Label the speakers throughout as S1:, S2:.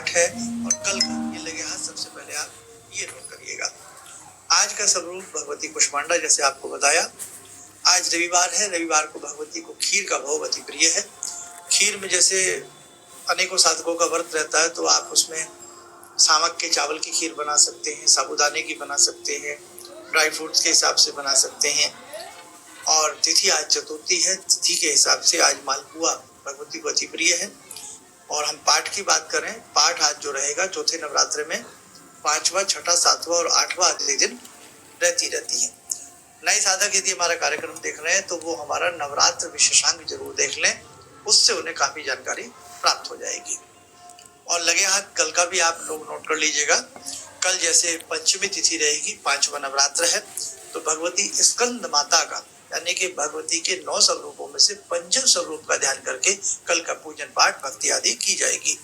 S1: पाठ है और कल का ये लगे हाथ सबसे पहले आप ये नोट करिएगा। आज का स्वरूप भगवती कुष्मांडा, जैसे आपको बताया। आज रविवार है, रविवार को भगवती को खीर का भोग अति प्रिय है। खीर में जैसे अनेकों साधकों का व्रत रहता है, तो आप उसमें सामक के चावल की खीर बना सकते हैं, साबूदाने की बना सकते हैं, ड्राई फ्रूट्स के हिसाब से बना सकते हैं। और तिथि आज चतुर्थी है, तिथि के हिसाब से आज मालपुआ भगवती को अति प्रिय है। और हम पाठ की बात करें, पाठ आज जो रहेगा चौथे नवरात्र में 5वां, 6वां, 7वां और 8वां अगले दिन रहती है। नए साधक यदि हमारा कार्यक्रम देख रहे हैं तो वो हमारा नवरात्र विशेषांक जरूर देख लें, उससे उन्हें काफी जानकारी प्राप्त हो जाएगी। और लगे हाथ कल का भी आप लोग नोट कर लीजिएगा। कल जैसे पंचमी तिथि रहेगी, 5वां नवरात्र है, तो भगवती स्कंद माता का यानी कि भगवती के 9 स्वरूपों में से पंचम स्वरूप का ध्यान करके कल का पूजन पाठ भक्ति आदि की जाएगी।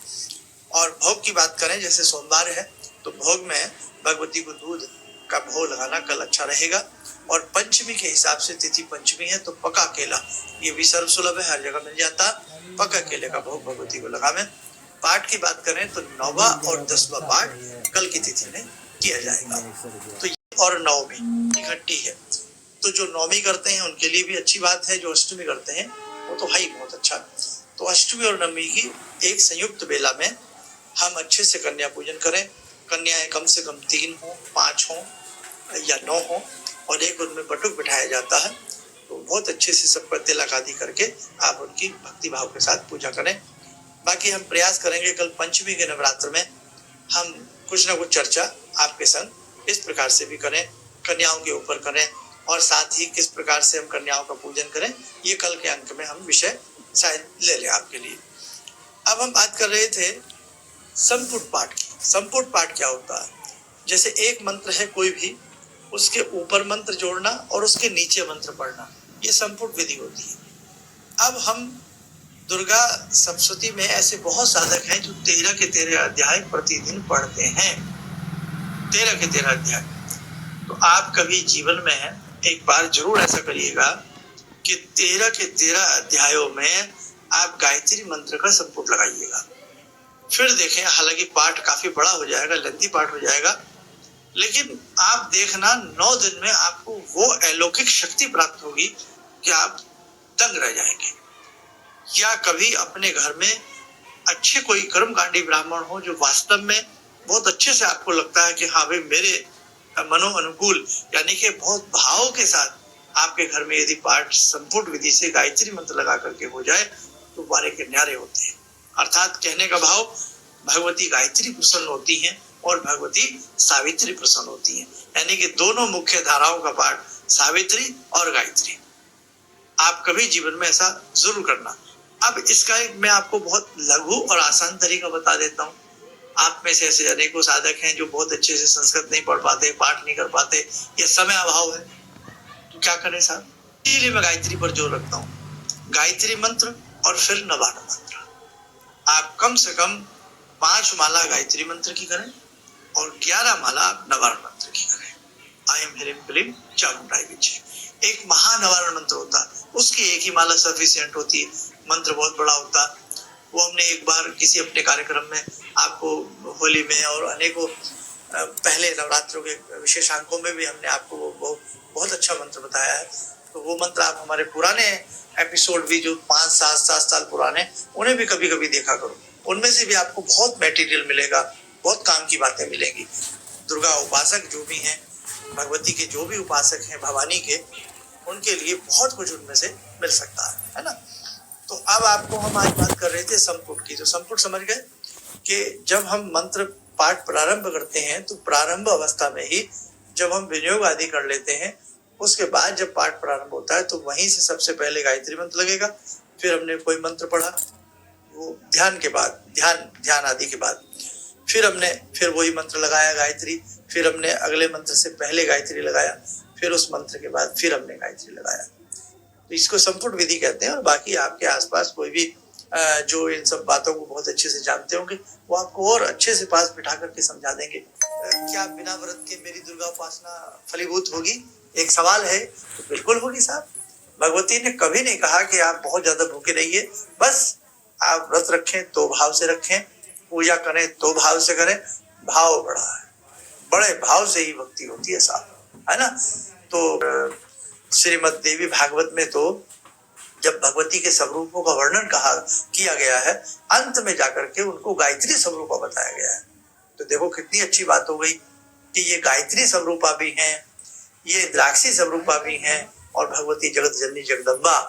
S1: और भोग की बात करें, जैसे सोमवार है तो भोग में भगवती को दूध का भोग लगाना कल अच्छा रहेगा। और पंचमी के हिसाब से तिथि पंचमी है तो पका केला, ये भी सर्व सुलभ है, हर जगह मिल जाता। पका केले का भोग भगवती को लगावे। पाठ की बात करें तो 9वां और 10वां पाठ कल की तिथि में किया जाएगा। तो और नवमी इकट्ठी है, तो जो नवमी करते हैं उनके लिए भी अच्छी बात है, जो अष्टमी करते हैं वो तो है ही बहुत अच्छा। तो अष्टमी और नवमी की एक संयुक्त बेला में हम अच्छे से कन्या पूजन करें। कन्याएं कम से कम 3 हो, 5 हो या 9 हो, और एक उनमें बटुक बिठाया जाता है। तो बहुत अच्छे से सबका तिलक आदि करके आप उनकी भक्ति भाव के साथ पूजा करें। बाकी हम प्रयास करेंगे कल पंचमी के नवरात्र में हम कुछ ना कुछ चर्चा आपके संग इस प्रकार से भी करें, कन्याओं के ऊपर करें, और साथ ही किस प्रकार से हम कन्याओं का पूजन करें, ये कल के अंक में हम विषय शायद ले लें आपके लिए। अब हम बात कर रहे थे संपुट पाठ की। संपुट पाठ क्या होता है? जैसे एक मंत्र है कोई भी, उसके ऊपर मंत्र जोड़ना और उसके नीचे मंत्र पढ़ना, ये संपुट विधि होती है। अब हम दुर्गा सप्तशती में ऐसे बहुत साधक हैं जो 13 के 13 अध्याय प्रतिदिन पढ़ते हैं। 13 के 13 अध्याय। तो आप कभी जीवन में एक बार जरूर ऐसा करिएगा कि 13 के 13 अध्यायों में आप गायत्री मंत्र का संपुट लगाइएगा। फिर देखें, हालांकि पाठ काफी बड़ा हो जाएगा, लंबी पाठ हो जाएगा, लेकिन आप देखना 9 दिन में आपको वो अलौकिक शक्ति प्राप्त होगी कि आप दंग रह जाएंगे। या कभी अपने घर में अच्छे कोई कर्मकांडी ब्राह्मण हो जो वास्तव में बहुत अच्छे से आपको लगता है कि हाँ भाई मेरे मनो अनुकूल, यानी कि बहुत भाव के साथ आपके घर में यदि पाठ संपुट विधि से गायत्री मंत्र लगा करके हो जाए तो बारे के न्यारे होते हैं। अर्थात कहने का भाव, भगवती गायत्री प्रसन्न होती हैं और भगवती सावित्री प्रसन्न होती हैं, यानी कि दोनों मुख्य धाराओं का पाठ, सावित्री और गायत्री। आप कभी जीवन में ऐसा जरूर करना। अब इसका एक मैं आपको बहुत लघु और आसान तरीका बता देता हूँ। आप में से ऐसे अनेकों साधक हैं जो बहुत अच्छे से संस्कृत नहीं पढ़ पाते, पाठ नहीं कर पाते, या समय अभाव है, तो क्या करें साहब? इसलिए मैं गायत्री पर जोर रखता हूँ। गायत्री मंत्र और फिर नवारण मंत्र। आप कम से कम 5 माला गायत्री मंत्र की करें और 11 माला नवारण मंत्र की करें। आई एम ह्रीम क्लीम चामुंडाई विजय, एक महानवारण मंत्र होता है, उसकी एक ही माला सफिशिएंट होती है। मंत्र बहुत बड़ा होता है। वो हमने एक बार किसी अपने कार्यक्रम में आपको होली में और अनेकों पहले नवरात्रों के विशेषांकों में भी हमने आपको वो बहुत अच्छा मंत्र बताया है। तो वो मंत्र आप हमारे पुराने एपिसोड भी जो 5-7 साल पुराने, उन्हें भी कभी कभी देखा करो। उनमें से भी आपको बहुत मटेरियल मिलेगा, बहुत काम की बातें मिलेंगी। दुर्गा उपासक जो भी हैं, भगवती के जो भी उपासक हैं, भवानी के, उनके लिए बहुत कुछ उनमें से मिल सकता है ना। तो अब आपको हम आज बात कर रहे थे संपुट की। तो संपुट समझ गए कि जब हम मंत्र पाठ प्रारंभ करते हैं तो प्रारंभ अवस्था में ही जब हम विनियोग आदि कर लेते हैं, उसके बाद जब पाठ प्रारंभ होता है तो वहीं से सबसे पहले गायत्री मंत्र लगेगा। फिर हमने कोई मंत्र पढ़ा, वो ध्यान के बाद, ध्यान आदि के बाद फिर वही मंत्र लगाया गायत्री। फिर हमने अगले मंत्र से पहले गायत्री लगाया, फिर उस मंत्र के बाद फिर हमने गायत्री लगाया। तो इसको संपुट विधि कहते हैं। और बाकी आपके आसपास कोई भी जो इन सब बातों को बहुत अच्छे से जानते होंगे, वो आपको और अच्छे से पास बिठा करके समझा देंगे। क्या बिना व्रत के मेरी दुर्गा उपासना फलीभूत होगी? एक सवाल है। तो बिल्कुल होगी साहब। भगवती ने कभी नहीं कहा कि आप बहुत ज्यादा भूखे रहिए, बस आप व्रत रखें तो भाव से रखें, पूजा करें तो भाव से करें, भाव बड़ा है, बड़े भाव से ही भक्ति होती है साहब, है ना। तो श्रीमद् देवी भागवत में तो जब भगवती के स्वरूपों का वर्णन किया गया है, अंत में जाकर के उनको गायत्री स्वरूपा बताया गया है। तो देखो कितनी अच्छी बात हो गई कि ये गायत्री स्वरूपा भी हैं, ये इंद्राक्षी स्वरूपा भी हैं, और भगवती जगत जननी जगदम्बा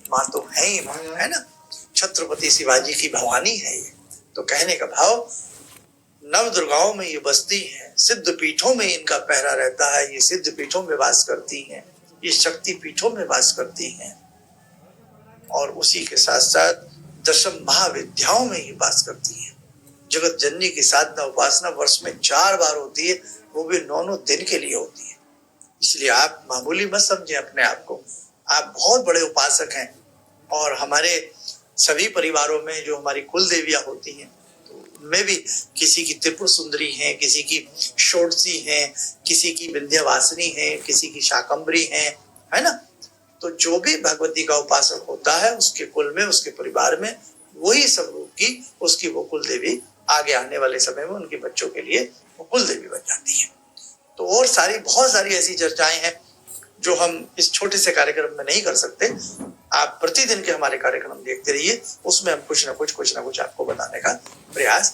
S1: माँ तो है ही माँ, है ना। छत्रपति शिवाजी की भवानी है ये। तो कहने का भाव, नव दुर्गाओं में ये बसती हैं, सिद्ध पीठों में इनका पहरा रहता है, ये सिद्ध पीठों में वास करती हैं, ये शक्ति पीठों में वास करती हैं, और उसी के साथ साथ दशम महाविद्याओं में ही वास करती हैं। जगत जननी की साधना उपासना वर्ष में 4 बार होती है, वो भी 9 दिन के लिए होती है। इसलिए आप मामूली मत समझें अपने आप को, आप बहुत बड़े उपासक हैं। और हमारे सभी परिवारों में जो हमारी कुल देवियां होती हैं, तो उनमें भी किसी की त्रिपुर सुंदरी है, किसी की षोडशी है, किसी की विंध्यवासिनी है, किसी की शाकंभरी है ना। तो जो भी भगवती का उपासक होता है, उसके कुल में, उसके परिवार में वही सब रूप की उसकी वो कुल देवी आगे आने वाले समय में उनके बच्चों के लिए वो कुल देवी बन जाती है। तो और बहुत सारी ऐसी चर्चाएं हैं जो हम इस छोटे से कार्यक्रम में नहीं कर सकते। आप प्रतिदिन के हमारे कार्यक्रम देखते रहिए, उसमें हम कुछ ना कुछ आपको बताने का प्रयास